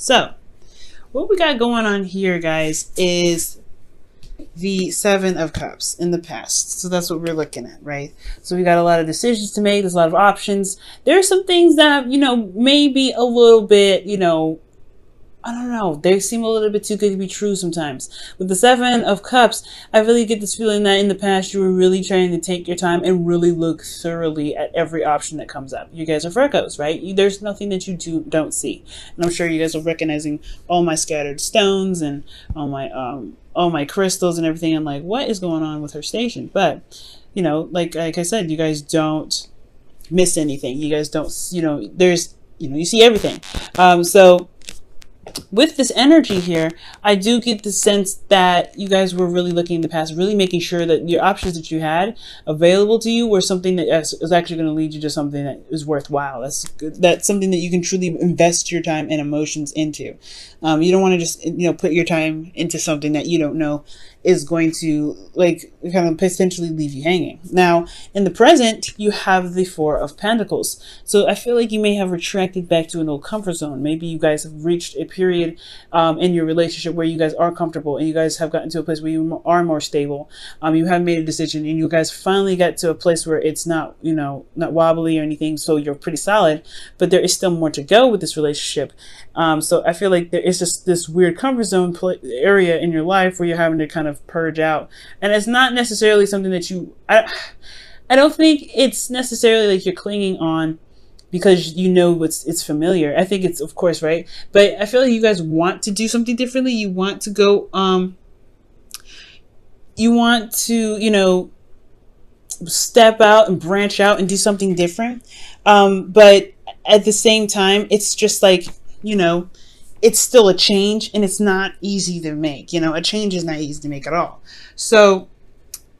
So what we got going on here, guys, is the Seven of Cups in the past. So that's what we're looking at, right? So we got a lot of decisions to make. There's a lot of options. There are some things that, maybe a little bit, I don't know. They seem a little bit too good to be true sometimes. With the Seven of Cups, I really get this feeling that in the past you were really trying to take your time and really look thoroughly at every option that comes up. You guys are Virgos, right? There's nothing that you don't see. And I'm sure you guys are recognizing all my scattered stones and all my crystals and everything. I'm like, what is going on with her station? But, like I said, you guys don't miss anything. You guys don't, you see everything. So with this energy here, I do get the sense that you guys were really looking in the past, really making sure that your options that you had available to you were something that is actually going to lead you to something that is worthwhile. That's something that you can truly invest your time and emotions into. You don't want to just, put your time into something that you don't know is going to kind of potentially leave you hanging. Now, in the present, you have the Four of Pentacles. So I feel like you may have retracted back to an old comfort zone. Maybe you guys have reached a period in your relationship where you guys are comfortable and you guys have gotten to a place where you are more stable. You have made a decision and you guys finally got to a place where it's not, not wobbly or anything. So you're pretty solid, but there is still more to go with this relationship. So I feel like there is just this weird comfort zone area in your life where you're having to kind of purge out. And it's not necessarily something that I don't think it's necessarily like you're clinging on because it's familiar. I think it's, of course, right? But I feel like you guys want to do something differently. You want to go, you want to, step out and branch out and do something different. But at the same time, it's just like, it's still a change and it's not easy to make. A change is not easy to make at all. So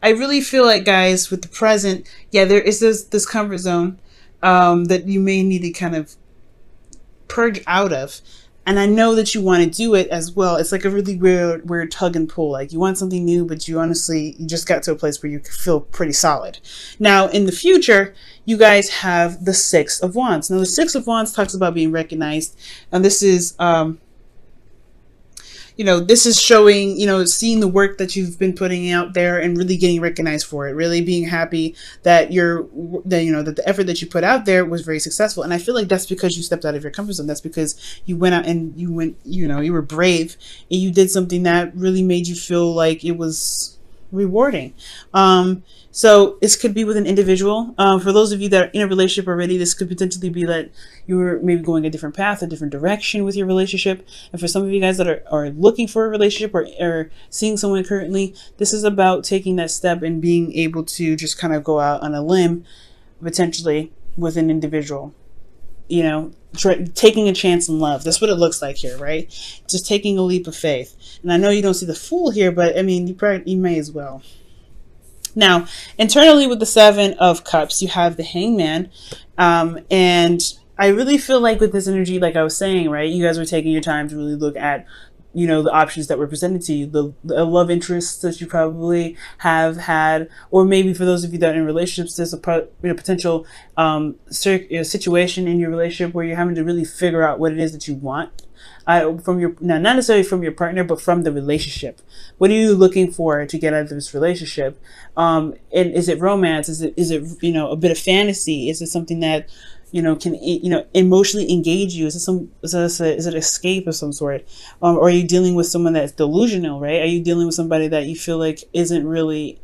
I really feel like, guys, with the present, yeah, there is this comfort zone that you may need to kind of purge out of. And I know that you want to do it as well. It's like a really weird tug and pull. Like you want something new, but you just got to a place where you feel pretty solid. Now, in the future, you guys have the Six of Wands. Now, the Six of Wands talks about being recognized. And this is, this is showing, seeing the work that you've been putting out there and really getting recognized for it, really being happy that that the effort that you put out there was very successful. And I feel like that's because you stepped out of your comfort zone. That's because you went out and you were brave and you did something that really made you feel like it was rewarding. So this could be with an individual. For those of you that are in a relationship already, this could potentially be that you were maybe going a different path, a different direction with your relationship. And for some of you guys that are looking for a relationship or seeing someone currently, this is about taking that step and being able to just kind of go out on a limb, potentially with an individual. Taking a chance in love. That's what it looks like here, right? Just taking a leap of faith. And I know you don't see the Fool here, but I mean, you may as well. Now, internally with the Seven of Cups, you have the Hangman. And I really feel like with this energy, like I was saying, right, you guys were taking your time to really look at, the options that were presented to you, the love interests that you probably have had, or maybe for those of you that are in relationships, there's a potential situation in your relationship where you're having to really figure out what it is that you want. Not necessarily from your partner, but from the relationship. What are you looking for to get out of this relationship? And is it romance? Is it a bit of fantasy? Is it something that can emotionally engage you? Is it escape of some sort? Or are you dealing with someone that's delusional, right? Are you dealing with somebody that you feel like isn't really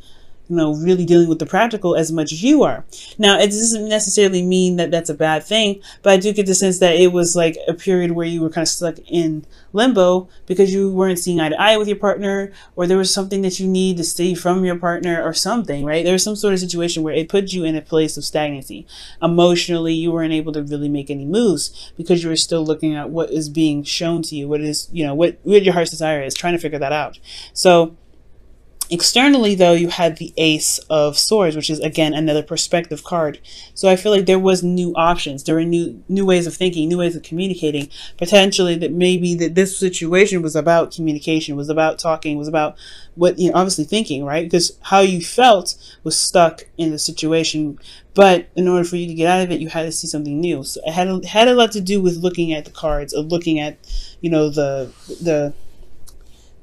really dealing with the practical as much as you are? Now, it doesn't necessarily mean that that's a bad thing, but I do get the sense that it was like a period where you were kind of stuck in limbo because you weren't seeing eye to eye with your partner, or there was something that you need to stay from your partner or something, right? There was some sort of situation where it put you in a place of stagnancy. Emotionally, you weren't able to really make any moves because you were still looking at what is being shown to you, what is, what your heart's desire is, trying to figure that out. So Externally, though, you had the Ace of Swords, which is again another perspective card. So I feel like there was new options. There were new ways of thinking, new ways of communicating. Potentially, that maybe that this situation was about communication, was about talking, was about what, you know, obviously thinking, right? Because how you felt was stuck in the situation. But in order for you to get out of it, you had to see something new. So it had a lot to do with looking at the cards, or looking at, you know, the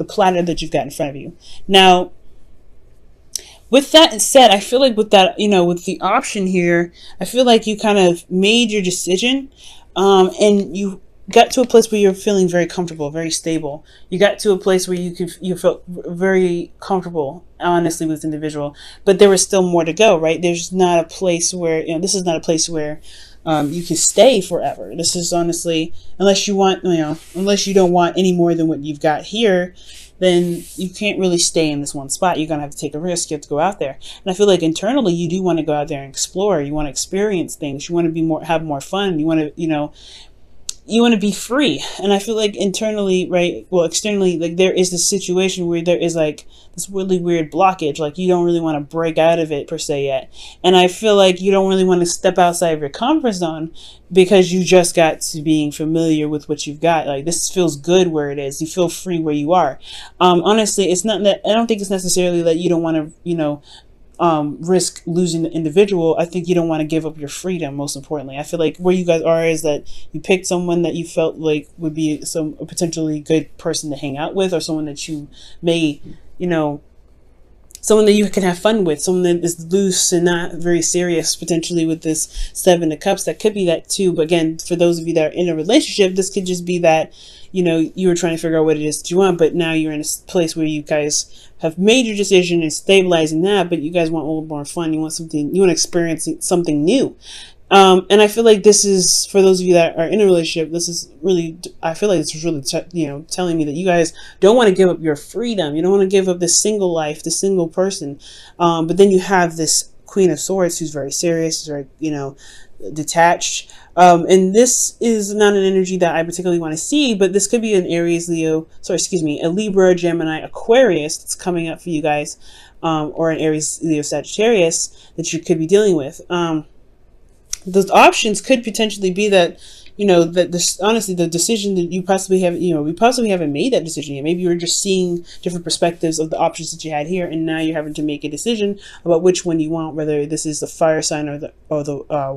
platter that you've got in front of you. Now, with that said, I feel like with that, you know, with the option here, I feel like you kind of made your decision, and you got to a place where you're feeling very comfortable, very stable. You got to a place where you felt very comfortable, honestly, with this individual. But there was still more to go, right? There's not a place where, you know, this is not a place where you can stay forever. This is honestly, unless you want, you know, unless you don't want any more than what you've got here, then you can't really stay in this one spot. You're going to have to take a risk. You have to go out there. And I feel like internally you do want to go out there and explore. You want to experience things. You want to be more, have more fun. You want to, you know, you want to be free. And I feel like internally, right, well, externally, like there is this situation where there is like this really weird blockage. Like you don't really want to break out of it per se yet. And I feel like you don't really want to step outside of your comfort zone because you just got to being familiar with what you've got. Like this feels good where it is. You feel free where you are. Honestly, it's not that, I don't think it's necessarily that you don't want to, you know, risk losing the individual. I think you don't want to give up your freedom, most importantly. I feel like where you guys are is that you picked someone that you felt like would be a potentially good person to hang out with, or someone that you may, you know, someone that you can have fun with, someone that is loose and not very serious, potentially with this Seven of Cups. That could be that too. But again, for those of you that are in a relationship, this could just be that, you know, you were trying to figure out what it is that you want, but now you're in a place where you guys have made your decision and stabilizing that, but you guys want a little more fun. You want something, you want to experience something new. And I feel like this is, for those of you that are in a relationship, this is really, I feel like this is really, you know, telling me that you guys don't want to give up your freedom. You don't want to give up this single life, this single person. But then you have this Queen of Swords who's very serious, who's very, you know, detached. And this is not an energy that I particularly want to see, but this could be an Aries, Leo, sorry, excuse me, a Libra, Gemini, Aquarius that's coming up for you guys, or an Aries, Leo, Sagittarius that you could be dealing with. Those options could potentially be that, you know, that this, honestly, the decision that you possibly have, you know, we possibly haven't made that decision yet. Maybe you were just seeing different perspectives of the options that you had here, and now you're having to make a decision about which one you want, whether this is the fire sign or the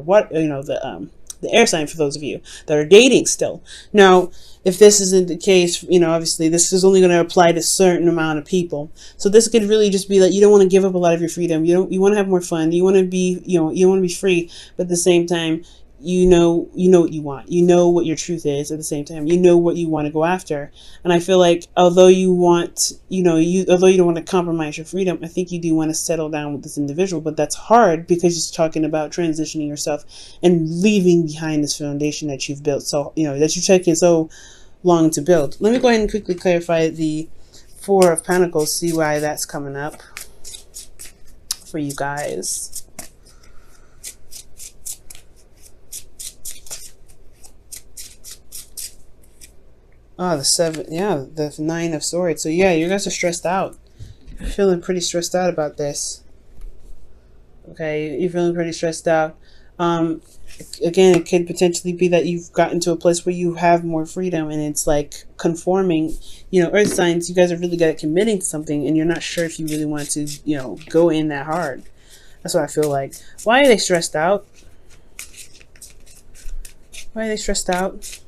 what, you know, the air sign, for those of you that are dating still. Now, if this isn't the case, you know, obviously this is only going to apply to a certain amount of people. So this could really just be that you don't want to give up a lot of your freedom. You want to have more fun. You want to be, you know, you want to be free, but at the same time, you know what you want. You know what your truth is at the same time. You know what you want to go after. And I feel like although you want, you know, although you don't want to compromise your freedom, I think you do want to settle down with this individual. But that's hard because it's talking about transitioning yourself and leaving behind this foundation that you've built. So, you know, that you've taken so long to build. Let me go ahead and quickly clarify the Four of Pentacles, see why that's coming up for you guys. Oh, the seven, yeah, the Nine of Swords. So yeah, you guys are stressed out. You're feeling pretty stressed out about this. Okay, you're feeling pretty stressed out. Again, it could potentially be that you've gotten to a place where you have more freedom, and it's like conforming. You know, earth signs, you guys are really good at committing to something, and you're not sure if you really want to, you know, go in that hard. That's what I feel like. Why are they stressed out? Why are they stressed out?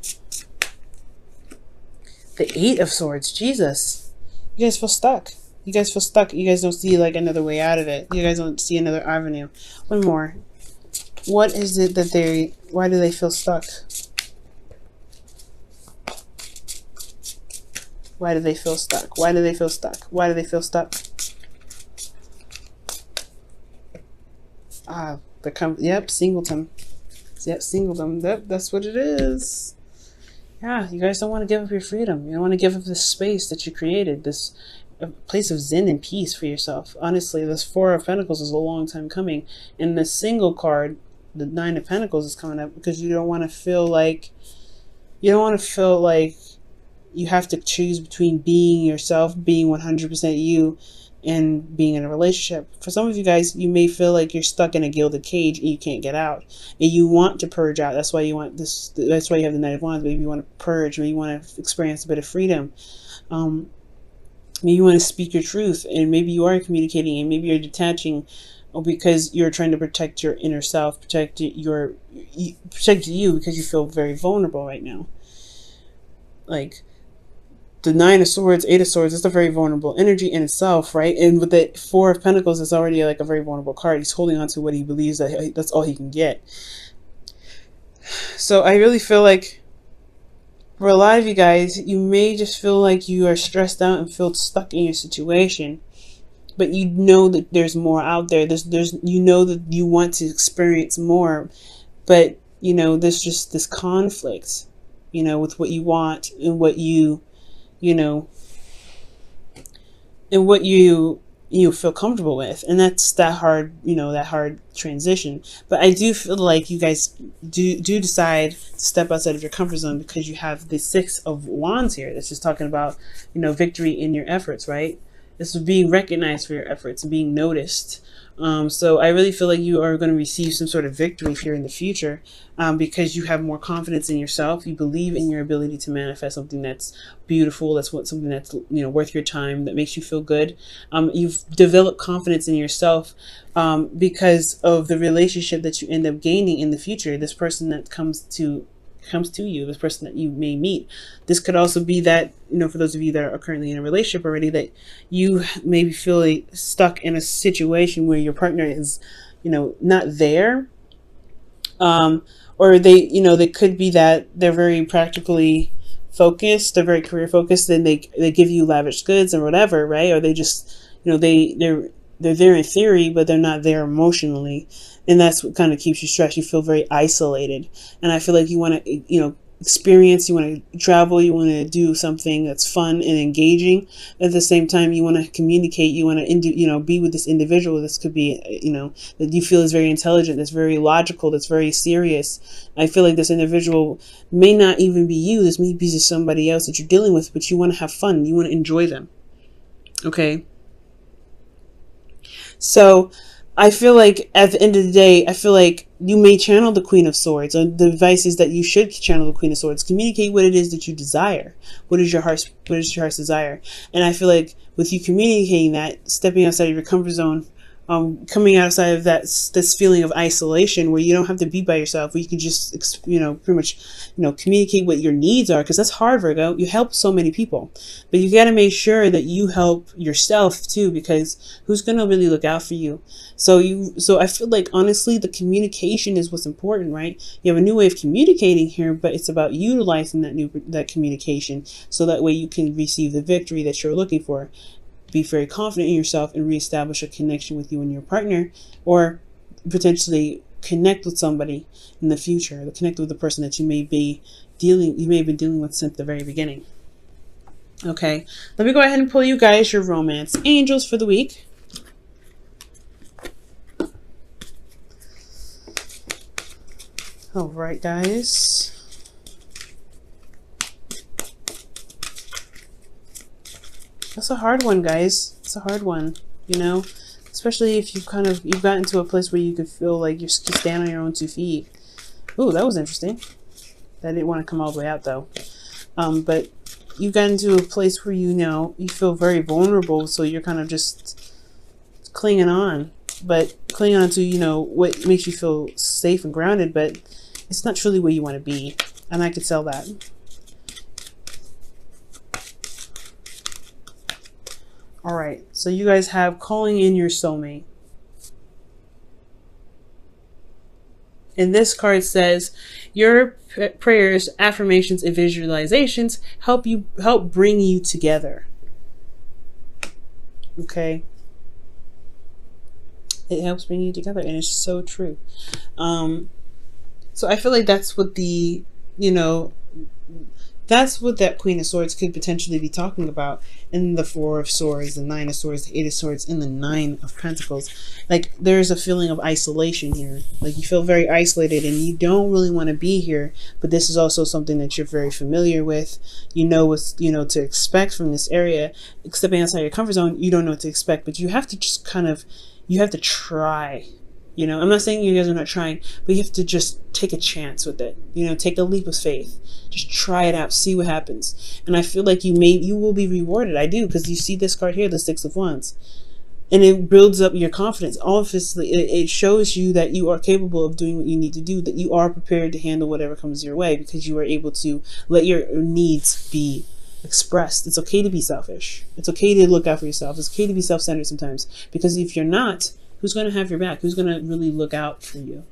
The Eight of Swords. Jesus. You guys feel stuck. You guys feel stuck. You guys don't see like another way out of it. You guys don't see another avenue. One more. What is it that they, why do they feel stuck? Why do they feel stuck? Why do they feel stuck? Why do they feel stuck? Ah, yep, singleton. Yep, singleton. Yep, that's what it is. Yeah, you guys don't want to give up your freedom. You don't want to give up this space that you created, this place of zen and peace for yourself. Honestly, this Four of Pentacles is a long time coming. And the single card, the Nine of Pentacles, is coming up because you don't want to feel like, you have to choose between being yourself, being 100% you, and being in a relationship. For some of you guys, you may feel like you're stuck in a gilded cage and you can't get out, and you want to purge out. That's why you want this. That's why you have the Knight of Wands. Maybe you want to purge. Maybe you want to experience a bit of freedom. Maybe you want to speak your truth, and maybe you are communicating, and maybe you're detaching because you're trying to protect your inner self, protect you because you feel very vulnerable right now. Like the Nine of Swords, Eight of Swords, it's a very vulnerable energy in itself, right? And with the Four of Pentacles, it's already like a very vulnerable card. He's holding on to what he believes that that's all he can get. So I really feel like for a lot of you guys, you may just feel like you are stressed out and feel stuck in your situation, but you know that there's more out there. There's you know that you want to experience more, but you know there's just this conflict, you know, with what you want and what you know, and what you feel comfortable with, and that's that hard, you know, that hard transition. But I do feel like you guys do decide to step outside of your comfort zone because you have the Six of Wands here. That's just talking about, you know, victory in your efforts, right? This is being recognized for your efforts and being noticed. So I really feel like you are going to receive some sort of victory here in the future, because you have more confidence in yourself. You believe in your ability to manifest something that's beautiful, something that's, you know, worth your time, that makes you feel good. You've developed confidence in yourself because of the relationship that you end up gaining in the future. This person that comes to you, this person that you may meet. This could also be that, you know, for those of you that are currently in a relationship already, that you maybe feel stuck in a situation where your partner is, you know, not there, or they, you know, they could be that they're very practically focused, they're very career focused, and they give you lavish goods and whatever, right? Or they just, you know, they're there in theory, but they're not there emotionally. And that's what kind of keeps you stressed. You feel very isolated. And I feel like you want to, you know, experience, you want to travel, you want to do something that's fun and engaging. At the same time, you want to communicate, you want to, you know, be with this individual. This could be, you know, that you feel is very intelligent, that's very logical, that's very serious. I feel like this individual may not even be you. This may be just somebody else that you're dealing with, but you want to have fun. You want to enjoy them. Okay. So I feel like at the end of the day, I feel like you may channel the Queen of Swords, or the advice is that you should channel the Queen of Swords. Communicate what it is that you desire. What is your heart's desire? And I feel like with you communicating that, stepping outside of your comfort zone, coming outside of this feeling of isolation where you don't have to be by yourself, where you can just, you know, pretty much, you know, communicate what your needs are, because that's hard, Virgo. You help so many people, but you got to make sure that you help yourself too, because who's going to really look out for you? So I feel like honestly, the communication is what's important, right? You have a new way of communicating here, but it's about utilizing that communication so that way you can receive the victory that you're looking for. Be very confident in yourself and reestablish a connection with you and your partner, or potentially connect with somebody in the future, connect with the person that you may have been dealing with since the very beginning. Okay, let me go ahead and pull you guys your romance angels for the week. All right, guys. That's a hard one, guys. It's a hard one, you know, especially if you've gotten to a place where you could feel like you stand on your own 2 feet. Ooh, that was interesting. That didn't want to come all the way out though. But you got into a place where, you know, you feel very vulnerable, so you're kind of just clinging on, but clinging on to, you know, what makes you feel safe and grounded, but it's not truly where you want to be, and I could tell that. All right, so you guys have calling in your soulmate. And this card says, your prayers, affirmations, and visualizations help bring you together. Okay. It helps bring you together, and it's so true. So I feel like that's what the, you know, That's what that Queen of Swords could potentially be talking about in the Four of Swords, the Nine of Swords, the Eight of Swords, and the Nine of Pentacles. Like, there's a feeling of isolation here. Like, you feel very isolated and you don't really want to be here, but this is also something that you're very familiar with. You know what's, to expect from this area. Stepping outside your comfort zone, you don't know what to expect, but you have to just you have to try. I'm not saying you guys are not trying, but you have to just take a chance with it. Take a leap of faith. Just try it out, see what happens. And I feel like you will be rewarded. I do, because you see this card here, the Six of Wands. And it builds up your confidence. Obviously, it shows you that you are capable of doing what you need to do, that you are prepared to handle whatever comes your way, because you are able to let your needs be expressed. It's okay to be selfish. It's okay to look out for yourself. It's okay to be self-centered sometimes, because if you're not, who's going to have your back? Who's going to really look out for you?